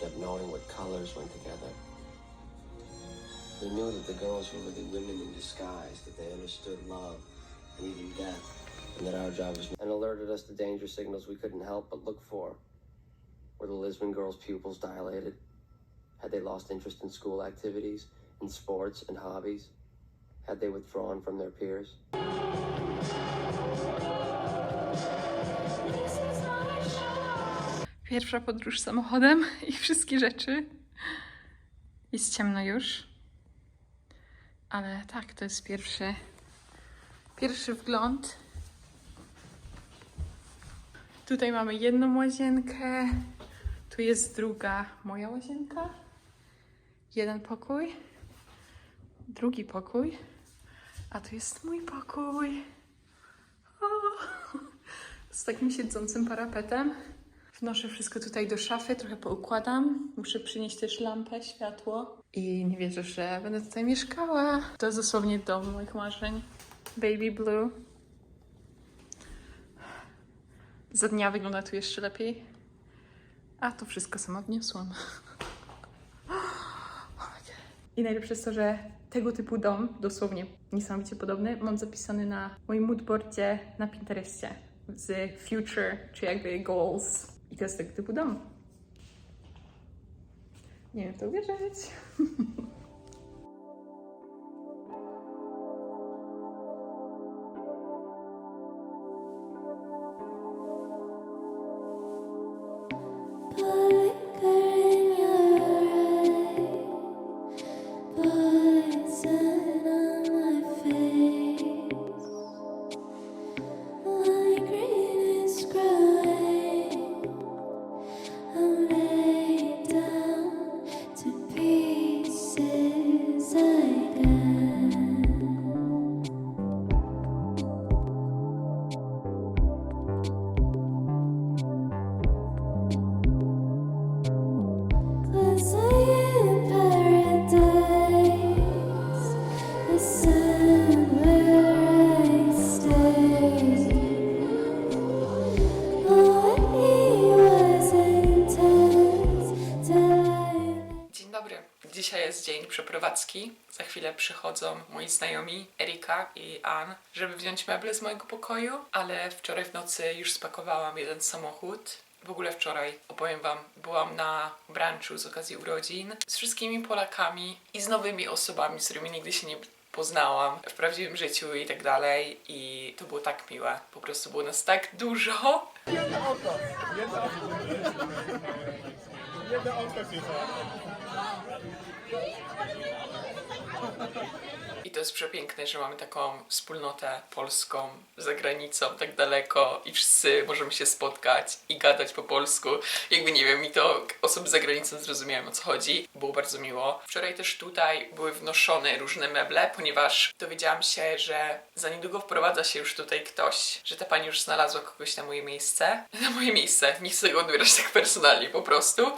ended up knowing what colors went together. We knew that the girls were really women in disguise, that they understood love and even death, and that our job was and alerted us to danger signals we couldn't help but look for. Were the Lisbon girls' pupils dilated? Had they lost interest in school activities, in sports and hobbies? Had they withdrawn from their peers? Pierwsza podróż samochodem i wszystkie rzeczy. Jest ciemno już. Ale tak, to jest pierwszy wgląd. Tutaj mamy jedną łazienkę. Tu jest druga moja łazienka. Jeden pokój. Drugi pokój. A tu jest mój pokój. O! Z takim siedzącym parapetem. Wnoszę wszystko tutaj do szafy, trochę poukładam. Muszę przynieść też lampę, światło. I nie wierzę, że będę tutaj mieszkała. To jest dosłownie dom moich marzeń. Baby blue. Za dnia wygląda tu jeszcze lepiej. A to wszystko sama odniosłam. I najlepsze jest to, że tego typu dom, dosłownie niesamowicie podobny, mam zapisany na moim moodboardzie na Pinterestie z future, czy jakby goals. I to jest tego typu dom. Nie wiem, w to uwierzyć. Dzisiaj jest dzień przeprowadzki. Za chwilę przychodzą moi znajomi Erika i Ann, żeby wziąć meble z mojego pokoju, ale wczoraj w nocy już spakowałam jeden samochód. W ogóle wczoraj, opowiem wam, byłam na brunchu z okazji urodzin z wszystkimi Polakami i z nowymi osobami, z którymi nigdy się nie poznałam w prawdziwym życiu i tak dalej. I to było tak miłe. Po prostu było nas tak dużo. Jedno oko I to jest przepiękne, że mamy taką wspólnotę polską za granicą, tak daleko i wszyscy możemy się spotkać i gadać po polsku. Jakby nie wiem, mi to osoby za granicą zrozumiałem, o co chodzi. Było bardzo miło. Wczoraj też tutaj były wnoszone różne meble, ponieważ dowiedziałam się, że za niedługo wprowadza się już tutaj ktoś, że ta pani już znalazła kogoś na moje miejsce. Na moje miejsce, nie chcę tego odbierać tak personalnie po prostu.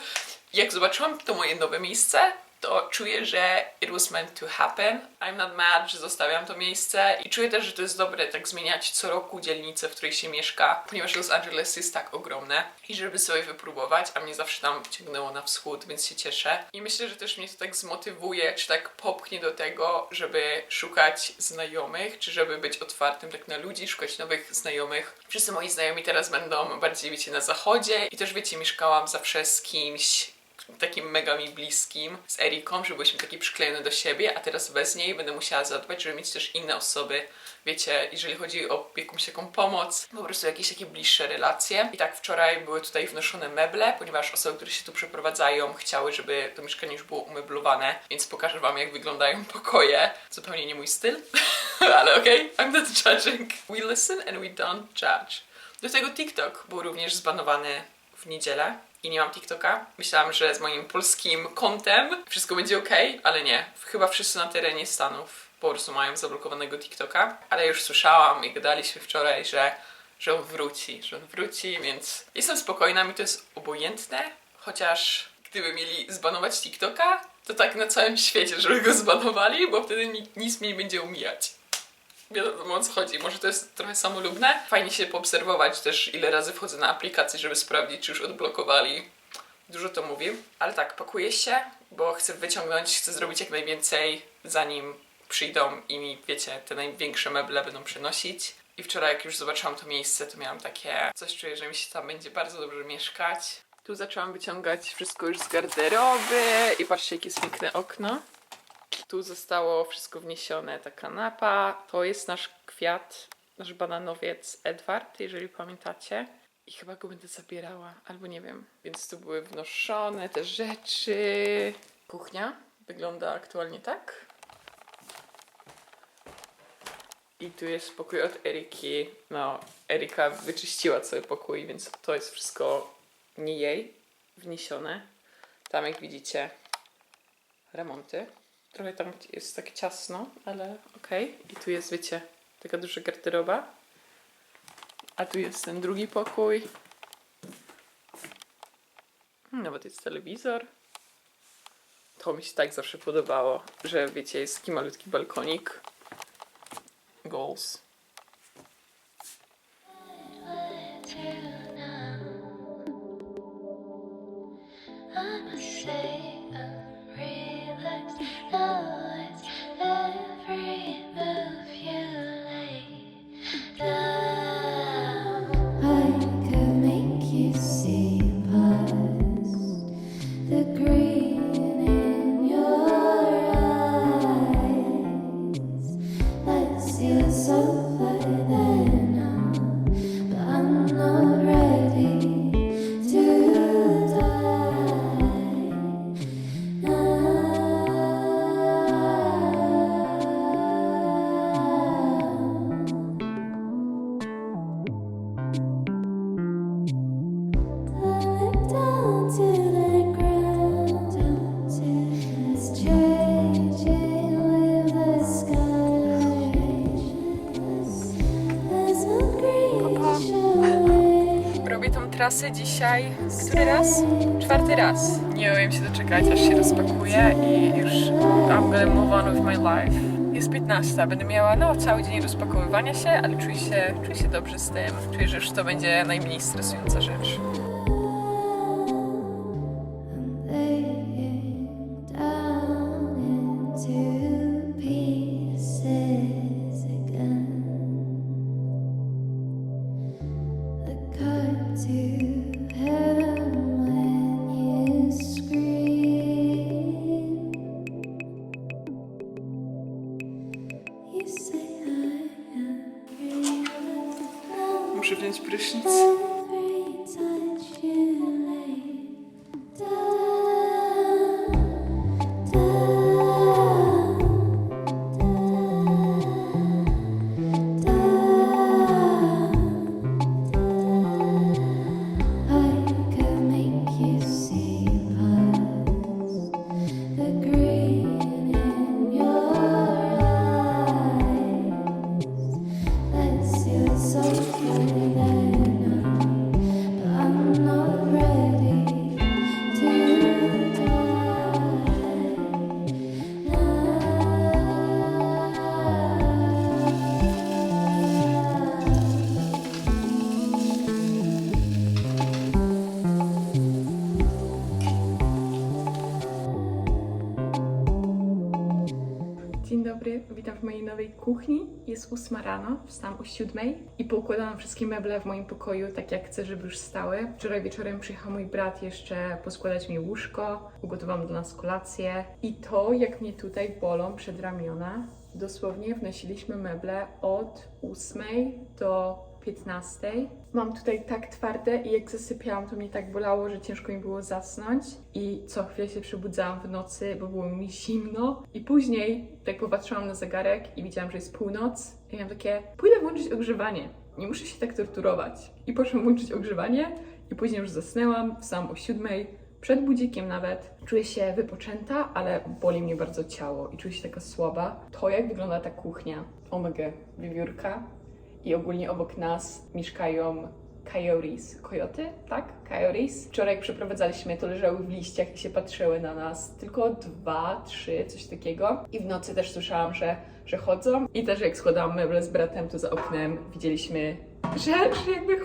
Jak zobaczyłam to moje nowe miejsce, to czuję, że it was meant to happen. I'm not mad, że zostawiam to miejsce i czuję też, że to jest dobre tak zmieniać co roku dzielnicę, w której się mieszka, ponieważ Los Angeles jest tak ogromne i żeby sobie wypróbować, a mnie zawsze tam ciągnęło na wschód, więc się cieszę. I myślę, że też mnie to tak zmotywuje, czy tak popchnie do tego, żeby szukać znajomych, czy żeby być otwartym tak na ludzi, szukać nowych znajomych. Wszyscy moi znajomi teraz będą bardziej, wiecie, na zachodzie i też, wiecie, mieszkałam zawsze z kimś takim mega mi bliskim, z Eriką, że byliśmy takie przyklejone do siebie, a teraz bez niej będę musiała zadbać, żeby mieć też inne osoby, wiecie, jeżeli chodzi o jakąś taką pomoc, po prostu jakieś takie bliższe relacje. I tak wczoraj były tutaj wnoszone meble, ponieważ osoby, które się tu przeprowadzają, chciały, żeby to mieszkanie już było umeblowane, więc pokażę wam, jak wyglądają pokoje. Zupełnie nie mój styl, ale okej, I'm not judging. We listen and we don't judge. Do tego TikTok był również zbanowany w niedzielę. I nie mam TikToka. Myślałam, że z moim polskim kontem wszystko będzie ok, ale nie. Chyba wszyscy na terenie Stanów po prostu mają zablokowanego TikToka. Ale już słyszałam i gadaliśmy wczoraj, że on wróci, więc jestem spokojna, mi to jest obojętne. Chociaż gdyby mieli zbanować TikToka, to tak na całym świecie, żeby go zbanowali, bo wtedy nic mi nie będzie umijać. Wiadomo, o co chodzi. Może to jest trochę samolubne. Fajnie się poobserwować też, ile razy wchodzę na aplikację, żeby sprawdzić, czy już odblokowali Dużo to mówi, ale tak, pakuję się, bo chcę wyciągnąć, chcę zrobić jak najwięcej, zanim przyjdą i mi, wiecie, te największe meble będą przynosić. I wczoraj, jak już zobaczyłam to miejsce, to miałam takie... Coś czuję, że mi się tam będzie bardzo dobrze mieszkać. Tu zaczęłam wyciągać wszystko już z garderoby i patrzcie, jakie jest piękne okno. Tu zostało wszystko wniesione, ta kanapa. To jest nasz kwiat, nasz bananowiec Edward, jeżeli pamiętacie. I chyba go będę zabierała, albo nie wiem. Więc tu były wnoszone te rzeczy. Kuchnia wygląda aktualnie tak. I tu jest pokój od Eriki. No, Erika wyczyściła cały pokój, więc to jest wszystko nie jej wniesione. Tam, jak widzicie, remonty. Trochę tam jest tak ciasno, ale okej. I tu jest, wiecie, taka duża garderoba. A tu jest ten drugi pokój. Nawet jest telewizor. To mi się tak zawsze podobało, że wiecie, jest taki malutki balkonik. Goals. Robię tą trasę dzisiaj, który raz? 4. raz. Nie umiem się doczekać, aż się rozpakuję i już I'm gonna move on with my life. Jest 15, będę miała cały dzień rozpakowywania się, ale czuję się dobrze z tym. Czuję, że już to będzie najmniej stresująca rzecz. Muszę wziąć prysznic. Dzień dobry, witam w mojej nowej kuchni. Jest 8 rano, wstałam o 7 i poukładałam wszystkie meble w moim pokoju tak jak chcę, żeby już stały. Wczoraj wieczorem przyjechał mój brat jeszcze poskładać mi łóżko, ugotowałam do nas kolację i to jak mnie tutaj bolą przedramiona. Dosłownie wnosiliśmy meble od 8 do 15. Mam tutaj tak twarde i jak zasypiałam, to mnie tak bolało, że ciężko mi było zasnąć i co chwilę się przebudzałam w nocy, bo było mi zimno i później tak popatrzyłam na zegarek i widziałam, że jest północ i miałam takie, pójdę włączyć ogrzewanie, nie muszę się tak torturować. I poszłam włączyć ogrzewanie i później już zasnęłam, wstałam o 7, przed budzikiem nawet. Czuję się wypoczęta, ale boli mnie bardzo ciało i czuję się taka słaba. To jak wygląda ta kuchnia, omega, wiewiórka. I ogólnie obok nas mieszkają coyotes. Kojoty? Tak? Coyotes. Wczoraj jak przeprowadzaliśmy, to leżały w liściach i się patrzyły na nas. Tylko 2, 3, coś takiego. I w nocy też słyszałam, że chodzą. I też jak składałam meble z bratem, to za oknem widzieliśmy że jakby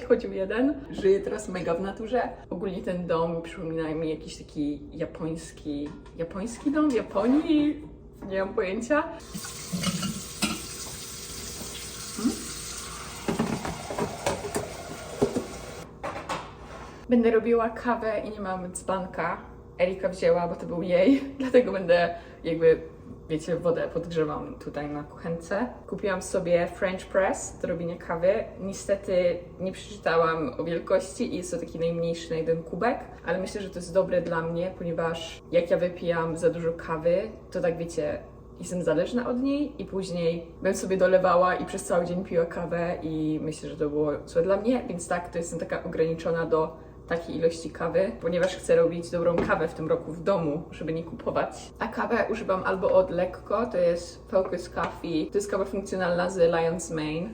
chodził jeden. Żyje teraz mega w naturze. Ogólnie ten dom przypomina mi jakiś taki japoński dom w Japonii. Nie mam pojęcia. Będę robiła kawę i nie mam dzbanka. Erika wzięła, bo to był jej, dlatego będę jakby, wiecie, wodę podgrzewam tutaj na kuchence. Kupiłam sobie French press do robienia kawy. Niestety nie przeczytałam o wielkości i jest to taki najmniejszy na jeden kubek, ale myślę, że to jest dobre dla mnie, ponieważ jak ja wypijam za dużo kawy, to tak wiecie, jestem zależna od niej i później bym sobie dolewała i przez cały dzień piła kawę i myślę, że to było złe dla mnie, więc tak, to jestem taka ograniczona do takiej ilości kawy, ponieważ chcę robić dobrą kawę w tym roku w domu, żeby nie kupować. A kawę używam albo od Lekko, to jest Focus Coffee, to jest kawa funkcjonalna z Lion's Mane,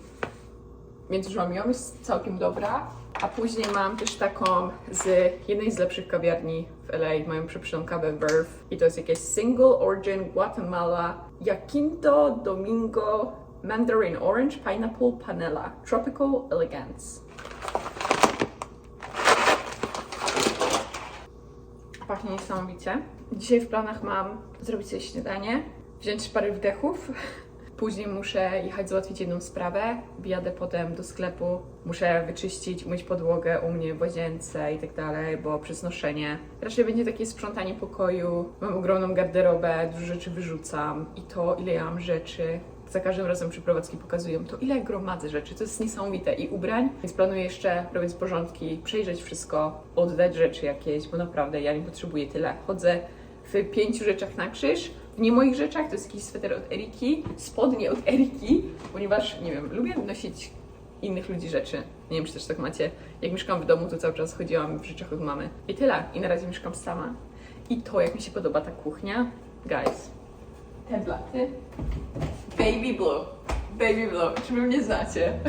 więc używam ją, jest całkiem dobra. A później mam też taką z jednej z lepszych kawiarni w LA, mają przepyszną kawę Verve i to jest jakieś Single Origin Guatemala Jacinto Domingo Mandarin Orange Pineapple Panela Tropical Elegance. Pachnie niesamowicie. Dzisiaj w planach mam zrobić sobie śniadanie, wziąć parę wdechów. Później muszę jechać załatwić jedną sprawę. Wjadę potem do sklepu. Muszę wyczyścić, umyć podłogę u mnie w łazience i tak dalej, bo przez noszenie. Raczej będzie takie sprzątanie pokoju. Mam ogromną garderobę, dużo rzeczy wyrzucam. I to, ile ja mam rzeczy. Za każdym razem przeprowadzki pokazują to, ile gromadzę rzeczy. To jest niesamowite. I ubrań. Więc planuję jeszcze robić porządki, przejrzeć wszystko, oddać rzeczy jakieś, bo naprawdę ja nie potrzebuję tyle. Chodzę w 5 rzeczach na krzyż. W nie moich rzeczach to jest jakiś sweter od Eriki, spodnie od Eriki, ponieważ, nie wiem, lubię nosić innych ludzi rzeczy. Nie wiem, czy też tak macie. Jak mieszkam w domu, to cały czas chodziłam w rzeczach od mamy. I tyle. I na razie mieszkam sama. I to, jak mi się podoba ta kuchnia. Guys, te blaty. Baby blue. Baby blue. Czy wy mnie znacie?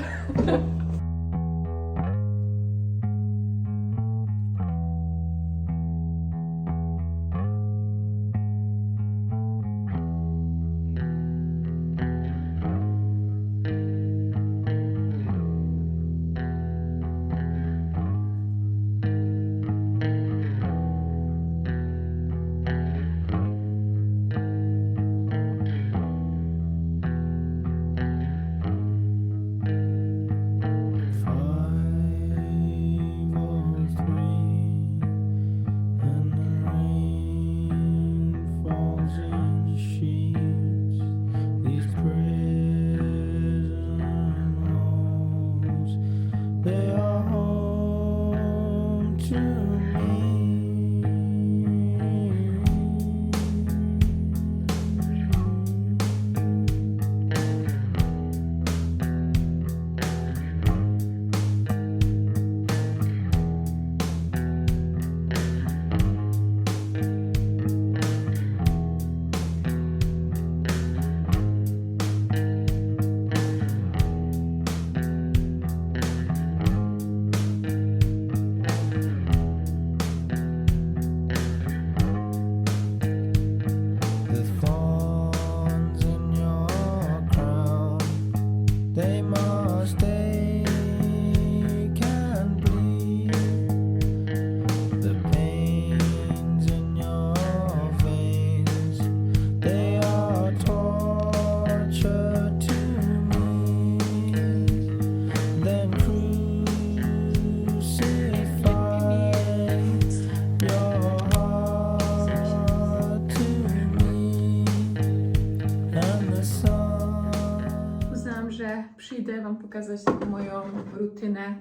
Przyjdę wam pokazać taką moją rutynę.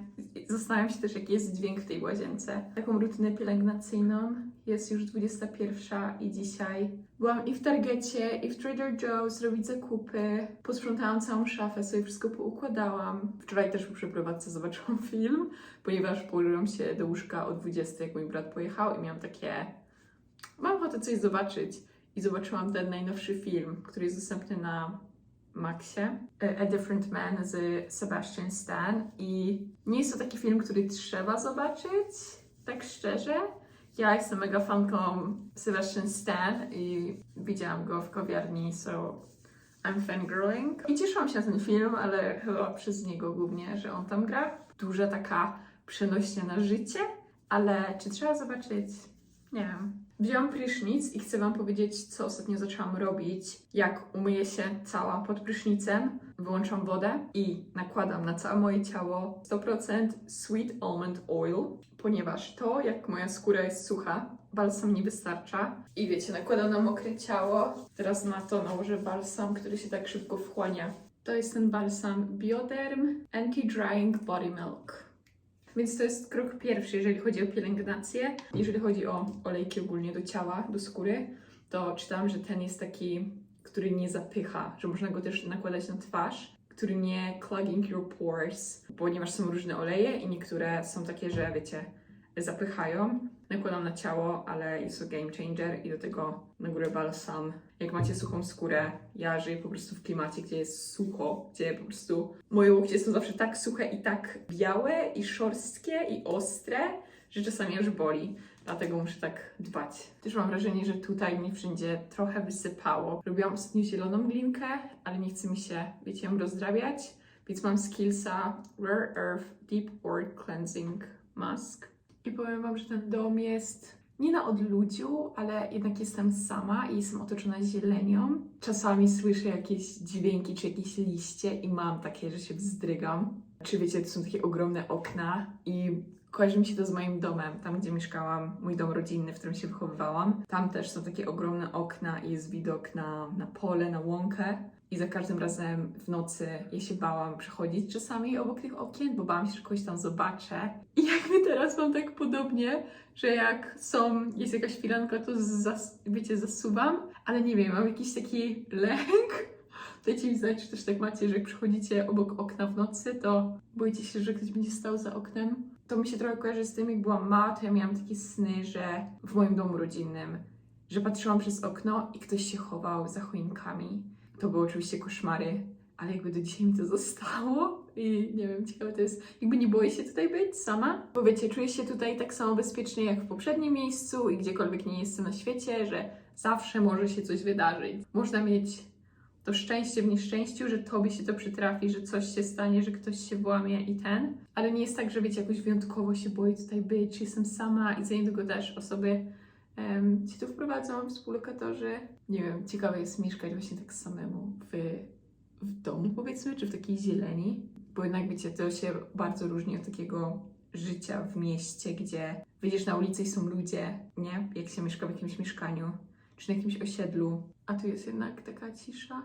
Zastanawiam się też, jaki jest dźwięk w tej łazience. Taką rutynę pielęgnacyjną. Jest już 21 i dzisiaj byłam i w Targecie, i w Trader Joe's robić zakupy. Posprzątałam całą szafę, sobie wszystko poukładałam. Wczoraj też po przeprowadzce zobaczyłam film, ponieważ położyłam się do łóżka o 20, jak mój brat pojechał i miałam takie... Mam ochotę coś zobaczyć. I zobaczyłam ten najnowszy film, który jest dostępny na Maxie, A Different Man z Sebastian Stan i nie jest to taki film, który trzeba zobaczyć, tak szczerze. Ja jestem mega fanką Sebastian Stan i widziałam go w kawiarni, so I'm fangirling. I cieszyłam się na ten film, ale chyba przez niego głównie, że on tam gra. Duża taka przenośnia na życie, ale czy trzeba zobaczyć? Nie wiem. Wziąłam prysznic i chcę wam powiedzieć, co ostatnio zaczęłam robić. Jak umyję się cała pod prysznicem, wyłączam wodę i nakładam na całe moje ciało 100% Sweet Almond Oil, ponieważ to, jak moja skóra jest sucha, balsam nie wystarcza. I wiecie, nakładam na mokre ciało. Teraz na to nałożę balsam, który się tak szybko wchłania. To jest ten balsam Bioderm Anti-Drying Body Milk. Więc to jest krok pierwszy, jeżeli chodzi o pielęgnację. Jeżeli chodzi o olejki ogólnie do ciała, do skóry, to czytałam, że ten jest taki, który nie zapycha, że można go też nakładać na twarz, który nie clogging your pores, ponieważ są różne oleje i niektóre są takie, że wiecie, zapychają. Nakładam na ciało, ale jest to game changer i do tego na górę balsam. Jak macie suchą skórę, ja żyję po prostu w klimacie, gdzie jest sucho, gdzie po prostu moje łokcie są zawsze tak suche i tak białe i szorstkie i ostre, że czasami aż boli. Dlatego muszę tak dbać. Też mam wrażenie, że tutaj mnie wszędzie trochę wysypało. Robiłam ostatnio zieloną glinkę, ale nie chce mi się, wiecie, ją rozdrabiać. Więc mam z Kiehl'sa Rare Earth Deep Pore Cleansing Mask. I powiem wam, że ten dom jest nie na odludziu, ale jednak jestem sama i jestem otoczona zielenią. Czasami słyszę jakieś dźwięki czy jakieś liście i mam takie, że się wzdrygam. Czy wiecie, to są takie ogromne okna i kojarzy mi się to z moim domem, tam gdzie mieszkałam, mój dom rodzinny, w którym się wychowywałam. Tam też są takie ogromne okna i jest widok na pole, na łąkę. I za każdym razem w nocy ja się bałam przechodzić czasami obok tych okien, bo bałam się, że kogoś tam zobaczę. I jakby teraz mam tak podobnie, że jak jest jakaś firanka, to wiecie, zasuwam, ale nie wiem, mam jakiś taki lęk. Dajcie mi znać, czy też tak macie, że jak przychodzicie obok okna w nocy, to boicie się, że ktoś będzie stał za oknem. To mi się trochę kojarzy z tym, jak byłam mała, to ja miałam takie sny, że w moim domu rodzinnym, że patrzyłam przez okno i ktoś się chował za choinkami. To były oczywiście koszmary, ale jakby do dzisiaj mi to zostało i nie wiem, ciekawe to jest, jakby nie boję się tutaj być sama, bo wiecie, czuję się tutaj tak samo bezpiecznie jak w poprzednim miejscu i gdziekolwiek nie jestem na świecie, że zawsze może się coś wydarzyć. Można mieć to szczęście w nieszczęściu, że tobie się to przytrafi, że coś się stanie, że ktoś się włamie i ale nie jest tak, że wiecie, jakoś wyjątkowo się boję tutaj być, czy jestem sama i za niedługo też osoby ci tu wprowadzą, współlokatorzy. Nie wiem, ciekawe jest mieszkać właśnie tak samemu w domu, powiedzmy, czy w takiej zieleni, bo jednak wiecie, to się bardzo różni od takiego życia w mieście, gdzie wyjdziesz na ulicę i są ludzie, nie? Jak się mieszka w jakimś mieszkaniu, czy na jakimś osiedlu, a tu jest jednak taka cisza.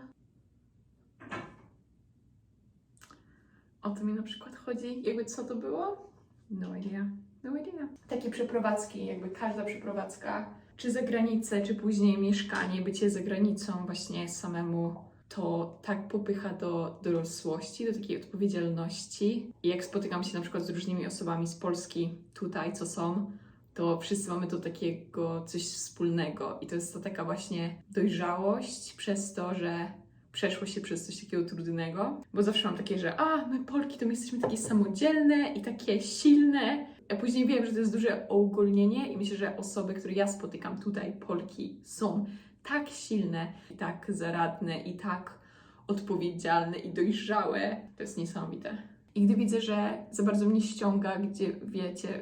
O to mi na przykład chodzi. Jakby co to było? No idea. No idea. Takie przeprowadzki, jakby każda przeprowadzka, czy za granicę, czy później mieszkanie, bycie za granicą właśnie samemu, to tak popycha do dorosłości, do takiej odpowiedzialności. I jak spotykam się na przykład z różnymi osobami z Polski tutaj, co są, to wszyscy mamy do takiego coś wspólnego. I to jest to taka właśnie dojrzałość przez to, że przeszło się przez coś takiego trudnego, bo zawsze mam takie, że my Polki to my jesteśmy takie samodzielne i takie silne, a później wiem, że to jest duże uogólnienie i myślę, że osoby, które ja spotykam tutaj, Polki, są tak silne i tak zaradne i tak odpowiedzialne i dojrzałe. To jest niesamowite. I gdy widzę, że za bardzo mnie ściąga, gdzie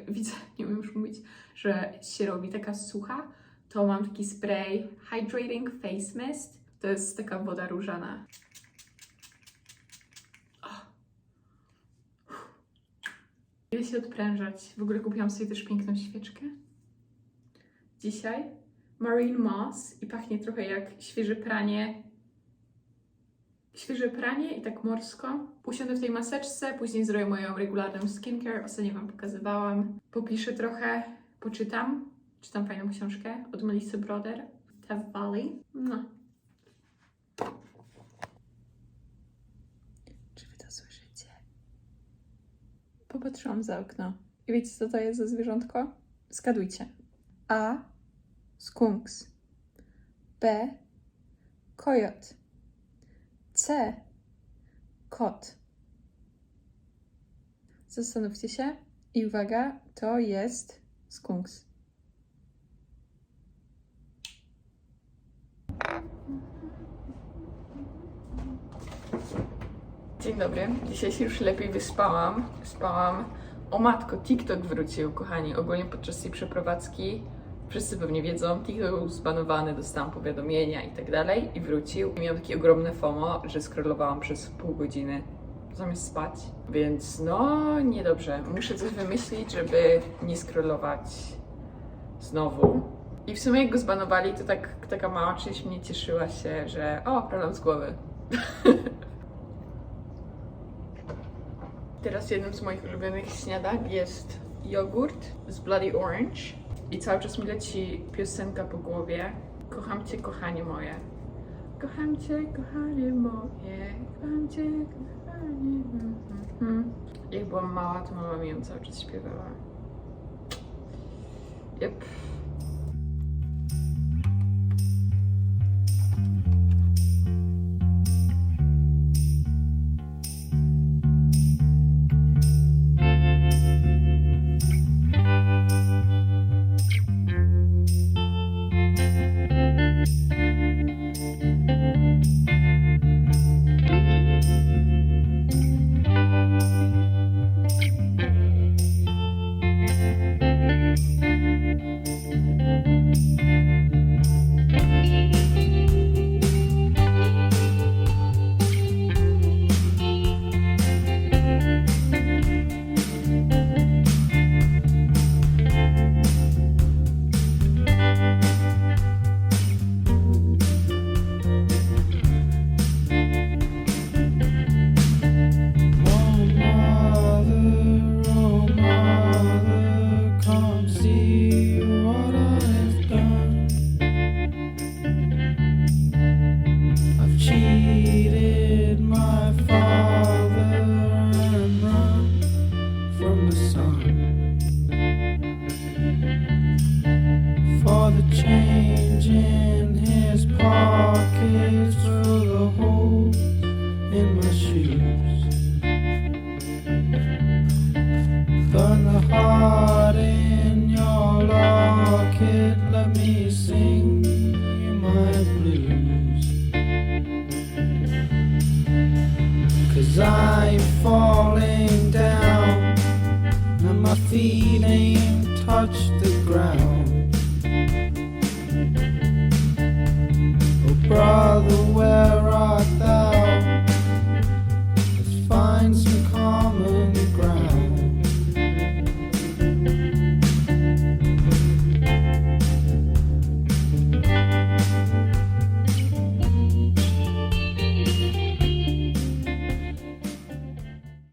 widzę, nie wiem już mówić, że się robi taka sucha, to mam taki spray Hydrating Face Mist. To jest taka woda różana. Ile się odprężać. W ogóle kupiłam sobie też piękną świeczkę. Dzisiaj Marine Moss i pachnie trochę jak świeże pranie. Świeże pranie i tak morsko. Usiądę w tej maseczce, później zrobię moją regularną skincare. Ostatnio wam pokazywałam. Popiszę trochę, poczytam. Czytam fajną książkę od Melissy Broder. Death Valley. No. Czy wy to słyszycie? Popatrzyłam za okno. I wiecie, co to jest za zwierzątko? Zgadujcie. A. Skunks. B. Kojot. C. Kot. Zastanówcie się. I uwaga, to jest skunks. Dzień dobry. Dzisiaj się już lepiej wyspałam. O matko, TikTok wrócił, kochani. Ogólnie podczas tej przeprowadzki, wszyscy pewnie wiedzą, TikTok był zbanowany, dostałam powiadomienia i tak dalej i wrócił. I miałam takie ogromne FOMO, że scrollowałam przez pół godziny zamiast spać. Więc no, niedobrze. Muszę coś wymyślić, żeby nie scrollować znowu. I w sumie jak go zbanowali, to taka mała część mnie cieszyła się, że o, problem z głowy. Teraz jednym z moich ulubionych śniadań jest jogurt z Bloody Orange. I cały czas mi leci piosenka po głowie. Kocham cię, kochanie moje. Kocham cię, kochanie moje. Kocham cię, kochanie. Jak byłam mała, to mama mi ją cały czas śpiewała. Yep. Cheated my father and run from the sun for the change in his pockets, for the holes in my shoes. Burn the heart in your locket, let me sing you my blues. 'Cause I'm falling down and my feet ain't touched the ground.